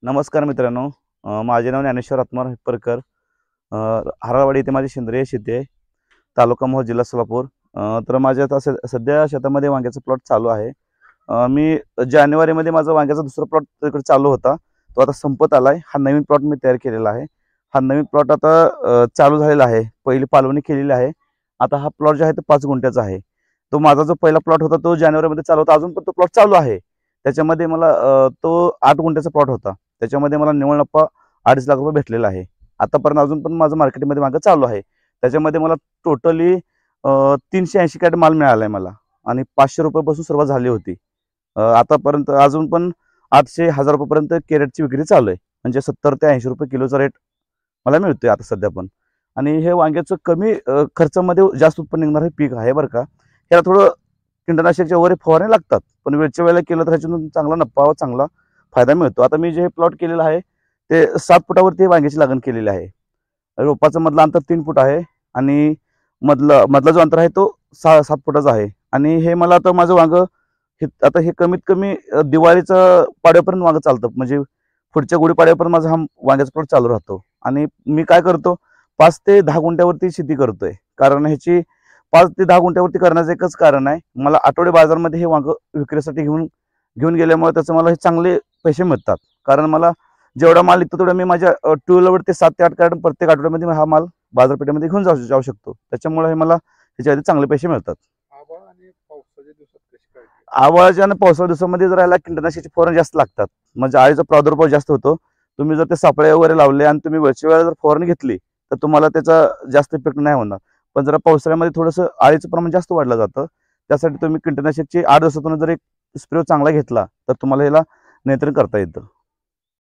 नमस्कार मित्रांनो. माझे नाव ज्ञानेश्वर आत्माराम हिप्परकर. हाराळवाडी येथे माझी सेंद्रिय शेती आहे. तालुका मोहोळ, जिल्हा सोलापूर. तर माझ्या आता सध्या शेतामध्ये वांग्याचा प्लॉट चालू आहे. मी जानेवारीमध्ये माझा वांग्याचा दुसरा प्लॉट तिकडे चालू होता, तो आता संपत आला आहे. हा नवीन प्लॉट मी तयार केलेला आहे. हा नवीन प्लॉट आता चालू झालेला आहे. पहिली पालवणी केलेली आहे. आता हा प्लॉट जो आहे तो 5 गुंठ्याचा आहे. तो माझा जो पहिला प्लॉट होता तो जानेवारीमध्ये चालू होता, अजून पण तो प्लॉट चालू आहे. त्याच्यामध्ये मला तो 8 गुंठ्याचा प्लॉट होता. त्याच्यामध्ये मला निव्वळ नफा 2.5 लाख रुपये भेटलेला आहे. आतापर्यंत अजून पण माझं मार्केटमध्ये मागं चालू आहे. त्याच्यामध्ये मला टोटली 380 कॅरेट माल मिळाला आहे मला, आणि 500 रुपयापासून सुरुवात झाली होती. आतापर्यंत अजून पण 800-1000 रुपयापर्यंत कॅरेटची विक्री चालू आहे. म्हणजे 70 ते 80 रुपये किलोचा रेट मला मिळतोय आता सध्या पण. आणि हे वांग्याचं कमी खर्चामध्ये जास्त उत्पन्न निघणारं पीक आहे बरं का. ह्याला थोडं कीटकनाशकच्या वगैरे फवारणी लागतात, पण वेळच्या वेळेला केलं तर ह्याच्यातून चांगला नफा व चांगला फायदा मिळतो. आता मी जे प्लॉट केलेलं आहे ते 7 फुटावरती वांग्याची लागण केलेली आहे. रोपाचं मधलं अंतर 3 फूट आहे, आणि मधला जो अंतर आहे तो 7 फुटाचा आहे. आणि हे मला आता माझं वांग आता हे कमीत कमी दिवाळीचं पाड्यापर्यंत वांग चालतं. म्हणजे पुढच्या गुढीपाड्यापर्यंत माझा हा वांग्याचा प्लॉट चालू राहतो. आणि मी काय करतो, 5 ते 10 गुंठ्यावरती शेती करतोय. कारण ह्याची 5 ते 10 गुंठ्यावरती करण्याचं एकच कारण आहे, मला आठवडे बाजारमध्ये हे वांग विक्रीसाठी घेऊन गेल्यामुळे त्याचं मला हे चांगले पैसे मिळतात. कारण मला जेवढा माल निघतो तेवढा मी माझ्या 2 व्हीलरवरती 7 ते 8 कॅरेट प्रत्येक आठवड्यामध्ये हा माल बाजारपेठेमध्ये घेऊन जाऊ शकतो. त्याच्यामुळे हे मला ह्याच्यामध्ये चांगले पैसे मिळतात. आवाळाच्या आणि पावसाळ्या दिवसामध्ये जर याला कीटकनाशकाची फवारणी जास्त लागतात, म्हणजे अळीचा प्रादुर्भाव जास्त होतो. तुम्ही जर ते सापळे वगैरे लावले आणि तुम्ही वेळच्या वेळेला जर फवारणी घेतली तर तुम्हाला त्याचा जास्त इफेक्ट नाही होणार. पण जरा पावसाळ्यामध्ये थोडंसं अळीचं प्रमाण जास्त वाढलं जातं. त्यासाठी तुम्ही कीटकनाशकची 8 दिवसातून जर एक स्प्रे चांगला घेतला तर तुम्हाला याला नियंत्रण करता येतं.